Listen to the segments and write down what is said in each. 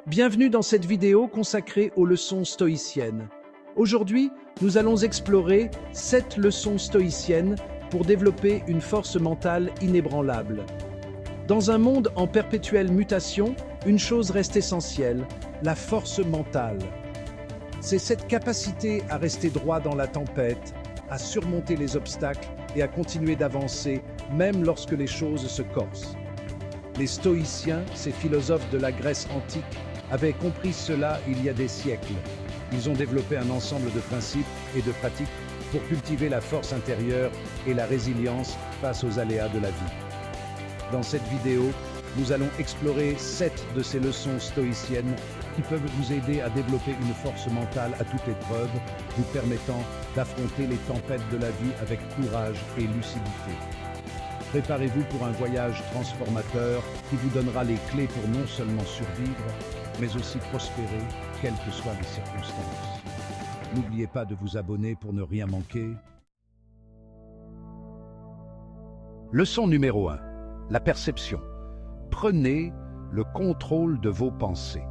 Bienvenue dans cette vidéo consacrée aux leçons stoïciennes. Aujourd'hui, nous allons explorer 7 leçons stoïciennes pour développer une force mentale inébranlable. Dans un monde en perpétuelle mutation, une chose reste essentielle, la force mentale. C'est cette capacité à rester droit dans la tempête, à surmonter les obstacles et à continuer d'avancer, même lorsque les choses se corsent. Les stoïciens, ces philosophes de la Grèce antique, avaient compris cela il y a des siècles. Ils ont développé un ensemble de principes et de pratiques pour cultiver la force intérieure et la résilience face aux aléas de la vie. Dans cette vidéo, nous allons explorer 7 de ces leçons stoïciennes qui peuvent vous aider à développer une force mentale à toute épreuve, vous permettant d'affronter les tempêtes de la vie avec courage et lucidité. Préparez-vous pour un voyage transformateur qui vous donnera les clés pour non seulement survivre, mais aussi prospérer, quelles que soient les circonstances. N'oubliez pas de vous abonner pour ne rien manquer. Leçon numéro 1. La perception. Prenez le contrôle de vos pensées.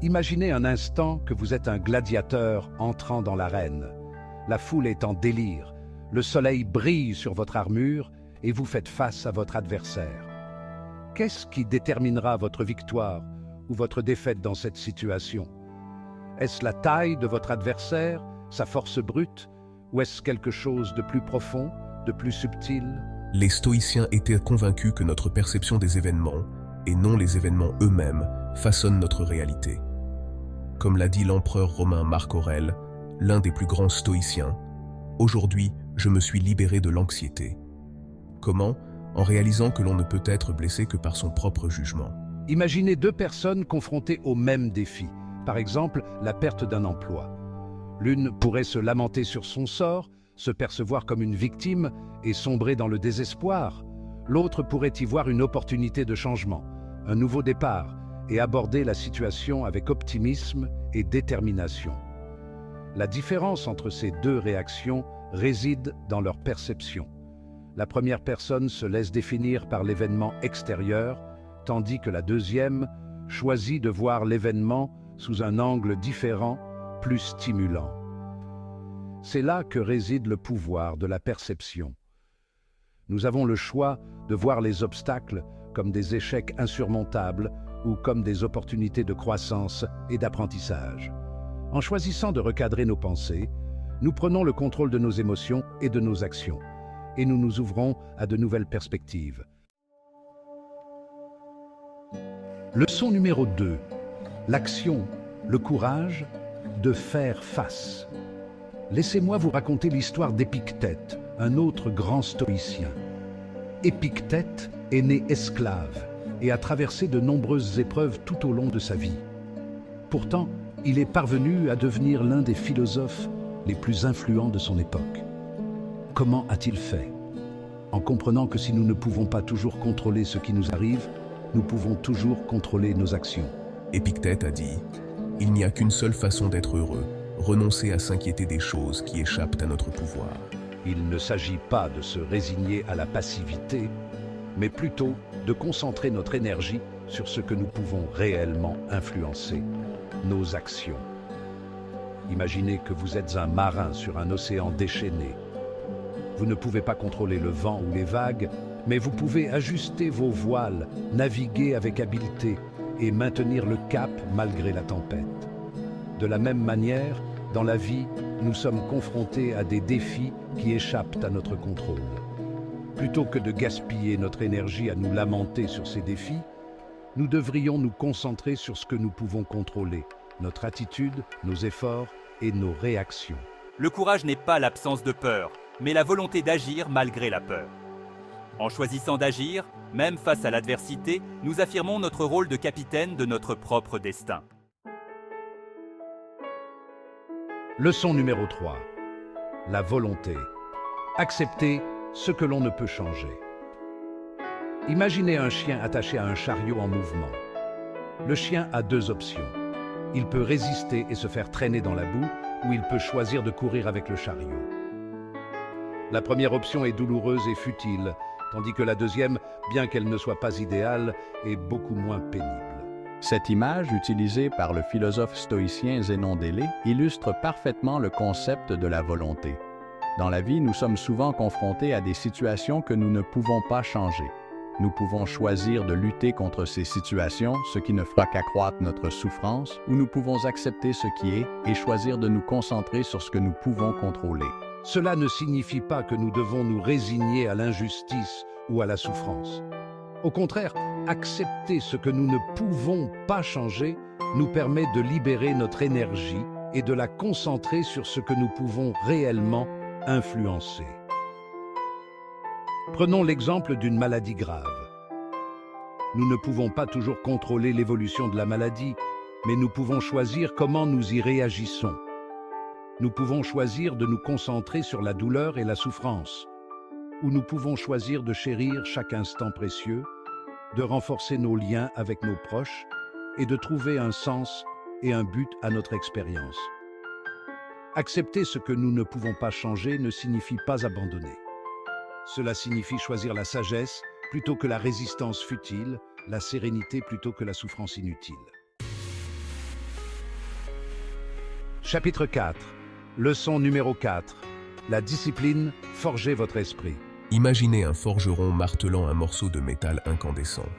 Imaginez un instant que vous êtes un gladiateur entrant dans l'arène. La foule est en délire, le soleil brille sur votre armure et vous faites face à votre adversaire. Qu'est-ce qui déterminera votre victoire ou votre défaite dans cette situation? Est-ce la taille de votre adversaire, sa force brute, ou est-ce quelque chose de plus profond, de plus subtil? Les stoïciens étaient convaincus que notre perception des événements, et non les événements eux-mêmes, façonnent notre réalité. Comme l'a dit l'empereur romain Marc Aurèle, l'un des plus grands stoïciens, « Aujourd'hui, je me suis libéré de l'anxiété. » Comment? En réalisant que l'on ne peut être blessé que par son propre jugement. Imaginez 2 personnes confrontées au même défi, par exemple la perte d'un emploi. L'une pourrait se lamenter sur son sort, se percevoir comme une victime et sombrer dans le désespoir. L'autre pourrait y voir une opportunité de changement, un nouveau départ, et aborder la situation avec optimisme et détermination. La différence entre ces 2 réactions réside dans leur perception. La première personne se laisse définir par l'événement extérieur, tandis que la deuxième choisit de voir l'événement sous un angle différent, plus stimulant. C'est là que réside le pouvoir de la perception. Nous avons le choix de voir les obstacles comme des échecs insurmontables ou comme des opportunités de croissance et d'apprentissage. En choisissant de recadrer nos pensées, nous prenons le contrôle de nos émotions et de nos actions, et nous nous ouvrons à de nouvelles perspectives. Leçon numéro 2. L'action, le courage de faire face. Laissez-moi vous raconter l'histoire d'Épictète, un autre grand stoïcien. Épictète est né esclave et a traversé de nombreuses épreuves tout au long de sa vie. Pourtant, il est parvenu à devenir l'un des philosophes les plus influents de son époque. Comment a-t-il fait? En comprenant que si nous ne pouvons pas toujours contrôler ce qui nous arrive, nous pouvons toujours contrôler nos actions. Épictète a dit « Il n'y a qu'une seule façon d'être heureux, renoncer à s'inquiéter des choses qui échappent à notre pouvoir. » Il ne s'agit pas de se résigner à la passivité, mais plutôt de concentrer notre énergie sur ce que nous pouvons réellement influencer, nos actions. Imaginez que vous êtes un marin sur un océan déchaîné. Vous ne pouvez pas contrôler le vent ou les vagues, mais vous pouvez ajuster vos voiles, naviguer avec habileté et maintenir le cap malgré la tempête. De la même manière, dans la vie, nous sommes confrontés à des défis qui échappent à notre contrôle. Plutôt que de gaspiller notre énergie à nous lamenter sur ces défis, nous devrions nous concentrer sur ce que nous pouvons contrôler, notre attitude, nos efforts et nos réactions. Le courage n'est pas l'absence de peur, mais la volonté d'agir malgré la peur. En choisissant d'agir, même face à l'adversité, nous affirmons notre rôle de capitaine de notre propre destin. Leçon numéro 3. La volonté. Accepter ce que l'on ne peut changer. Imaginez un chien attaché à un chariot en mouvement. Le chien a 2 options. Il peut résister et se faire traîner dans la boue, ou il peut choisir de courir avec le chariot. La première option est douloureuse et futile, tandis que la deuxième, bien qu'elle ne soit pas idéale, est beaucoup moins pénible. Cette image, utilisée par le philosophe stoïcien Zénon d'Élée, illustre parfaitement le concept de la volonté. Dans la vie, nous sommes souvent confrontés à des situations que nous ne pouvons pas changer. Nous pouvons choisir de lutter contre ces situations, ce qui ne fera qu'accroître notre souffrance, ou nous pouvons accepter ce qui est et choisir de nous concentrer sur ce que nous pouvons contrôler. Cela ne signifie pas que nous devons nous résigner à l'injustice ou à la souffrance. Au contraire, accepter ce que nous ne pouvons pas changer nous permet de libérer notre énergie et de la concentrer sur ce que nous pouvons réellement influencer. Prenons l'exemple d'une maladie grave. Nous ne pouvons pas toujours contrôler l'évolution de la maladie, mais nous pouvons choisir comment nous y réagissons. Nous pouvons choisir de nous concentrer sur la douleur et la souffrance, ou nous pouvons choisir de chérir chaque instant précieux, de renforcer nos liens avec nos proches et de trouver un sens et un but à notre expérience. Accepter ce que nous ne pouvons pas changer ne signifie pas abandonner. Cela signifie choisir la sagesse plutôt que la résistance futile, la sérénité plutôt que la souffrance inutile. Chapitre 4. Leçon numéro 4. La discipline, forgez votre esprit. Imaginez un forgeron martelant un morceau de métal incandescent.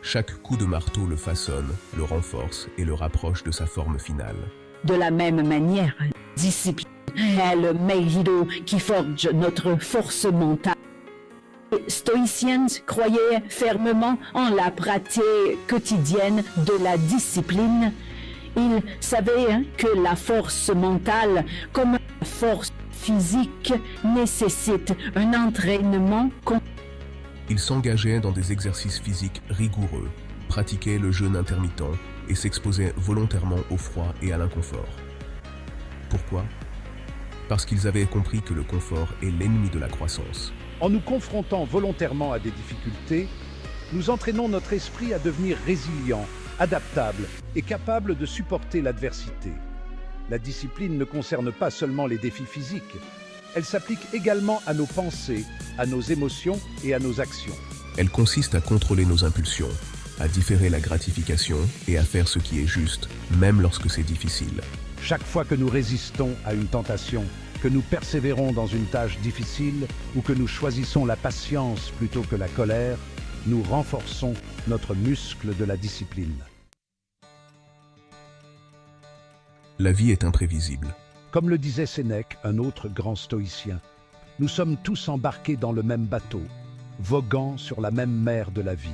Chaque coup de marteau le façonne, le renforce et le rapproche de sa forme finale. De la même manière, discipline est le méridor qui forge notre force mentale. Les stoïciens croyaient fermement en la pratique quotidienne de la discipline. Ils savaient que la force mentale, comme la force physique, nécessite un entraînement constant. Ils s'engageaient dans des exercices physiques rigoureux, pratiquaient le jeûne intermittent et s'exposaient volontairement au froid et à l'inconfort. Pourquoi ? Parce qu'ils avaient compris que le confort est l'ennemi de la croissance. En nous confrontant volontairement à des difficultés, nous entraînons notre esprit à devenir résilient, adaptable et capable de supporter l'adversité. La discipline ne concerne pas seulement les défis physiques, elle s'applique également à nos pensées, à nos émotions et à nos actions. Elle consiste à contrôler nos impulsions, à différer la gratification et à faire ce qui est juste, même lorsque c'est difficile. Chaque fois que nous résistons à une tentation, que nous persévérons dans une tâche difficile ou que nous choisissons la patience plutôt que la colère, nous renforçons notre muscle de la discipline. La vie est imprévisible. Comme le disait Sénèque, un autre grand stoïcien, nous sommes tous embarqués dans le même bateau, voguant sur la même mer de la vie.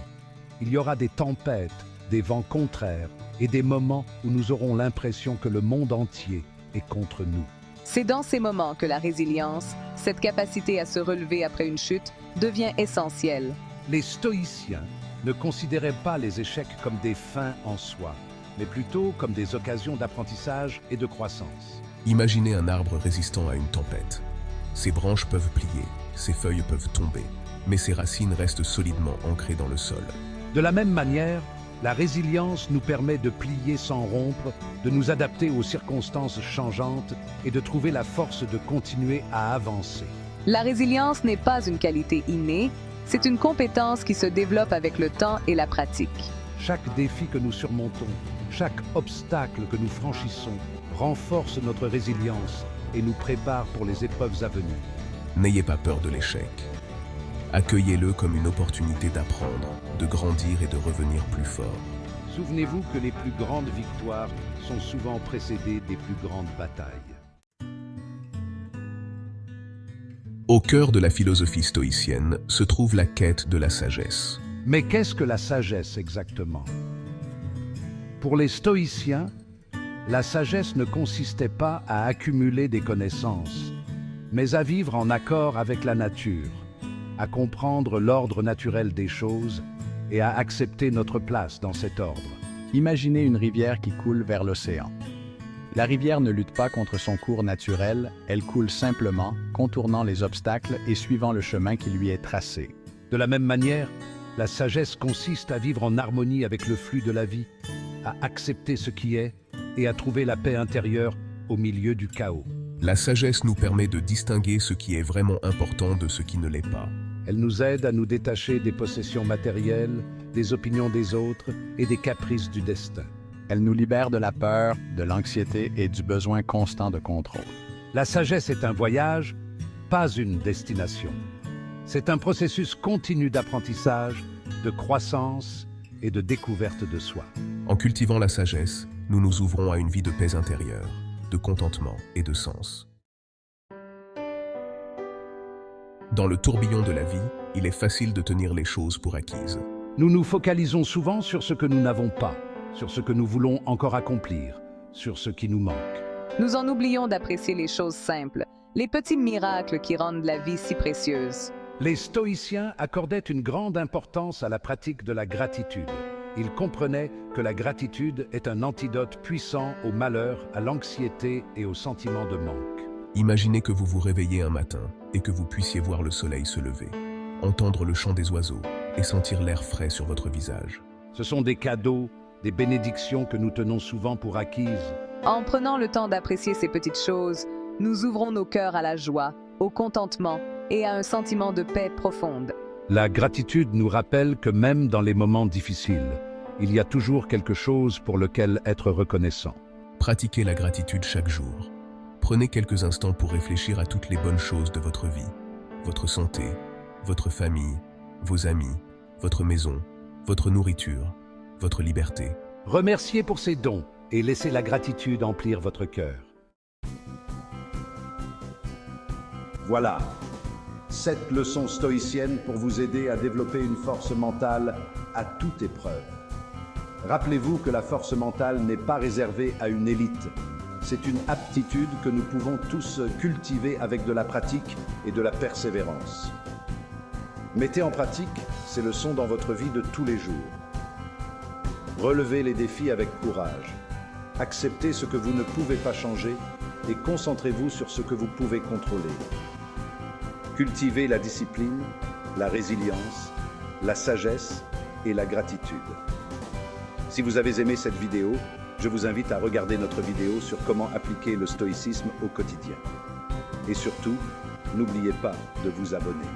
Il y aura des tempêtes, des vents contraires et des moments où nous aurons l'impression que le monde entier est contre nous. C'est dans ces moments que la résilience, cette capacité à se relever après une chute, devient essentielle. Les stoïciens ne considéraient pas les échecs comme des fins en soi, mais plutôt comme des occasions d'apprentissage et de croissance. Imaginez un arbre résistant à une tempête. Ses branches peuvent plier, ses feuilles peuvent tomber, mais ses racines restent solidement ancrées dans le sol. De la même manière, la résilience nous permet de plier sans rompre, de nous adapter aux circonstances changeantes et de trouver la force de continuer à avancer. La résilience n'est pas une qualité innée, c'est une compétence qui se développe avec le temps et la pratique. Chaque défi que nous surmontons, chaque obstacle que nous franchissons, renforce notre résilience et nous prépare pour les épreuves à venir. N'ayez pas peur de l'échec. Accueillez-le comme une opportunité d'apprendre, de grandir et de revenir plus fort. Souvenez-vous que les plus grandes victoires sont souvent précédées des plus grandes batailles. Au cœur de la philosophie stoïcienne se trouve la quête de la sagesse. Mais qu'est-ce que la sagesse exactement ? Pour les stoïciens, la sagesse ne consistait pas à accumuler des connaissances, mais à vivre en accord avec la nature, à comprendre l'ordre naturel des choses et à accepter notre place dans cet ordre. Imaginez une rivière qui coule vers l'océan. La rivière ne lutte pas contre son cours naturel, elle coule simplement, contournant les obstacles et suivant le chemin qui lui est tracé. De la même manière, la sagesse consiste à vivre en harmonie avec le flux de la vie, à accepter ce qui est et à trouver la paix intérieure au milieu du chaos. La sagesse nous permet de distinguer ce qui est vraiment important de ce qui ne l'est pas. Elle nous aide à nous détacher des possessions matérielles des opinions des autres et des caprices du destin. Elle nous libère de la peur, de l'anxiété et du besoin constant de contrôle. La sagesse est un voyage, pas une destination. C'est un processus continu d'apprentissage, de croissance et de découverte de soi. En cultivant la sagesse, nous nous ouvrons à une vie de paix intérieure, de contentement et de sens. Dans le tourbillon de la vie, il est facile de tenir les choses pour acquises. Nous nous focalisons souvent sur ce que nous n'avons pas, sur ce que nous voulons encore accomplir, sur ce qui nous manque. Nous en oublions d'apprécier les choses simples, les petits miracles qui rendent la vie si précieuse. Les stoïciens accordaient une grande importance à la pratique de la gratitude. Ils comprenaient que la gratitude est un antidote puissant au malheur, à l'anxiété et au sentiment de manque. Imaginez que vous vous réveillez un matin et que vous puissiez voir le soleil se lever, entendre le chant des oiseaux et sentir l'air frais sur votre visage. Ce sont des cadeaux, des bénédictions que nous tenons souvent pour acquises. En prenant le temps d'apprécier ces petites choses, nous ouvrons nos cœurs à la joie, au contentement et à un sentiment de paix profonde. La gratitude nous rappelle que même dans les moments difficiles, il y a toujours quelque chose pour lequel être reconnaissant. Pratiquez la gratitude chaque jour. Prenez quelques instants pour réfléchir à toutes les bonnes choses de votre vie, votre santé, votre famille, vos amis, votre maison, votre nourriture, votre liberté. Remerciez pour ces dons et laissez la gratitude emplir votre cœur. Voilà, 7 leçons stoïciennes pour vous aider à développer une force mentale à toute épreuve. Rappelez-vous que la force mentale n'est pas réservée à une élite. C'est une aptitude que nous pouvons tous cultiver avec de la pratique et de la persévérance. Mettez en pratique ces leçons dans votre vie de tous les jours. Relevez les défis avec courage. Acceptez ce que vous ne pouvez pas changer et concentrez-vous sur ce que vous pouvez contrôler. Cultivez la discipline, la résilience, la sagesse et la gratitude. Si vous avez aimé cette vidéo, je vous invite à regarder notre vidéo sur comment appliquer le stoïcisme au quotidien. Et surtout, n'oubliez pas de vous abonner.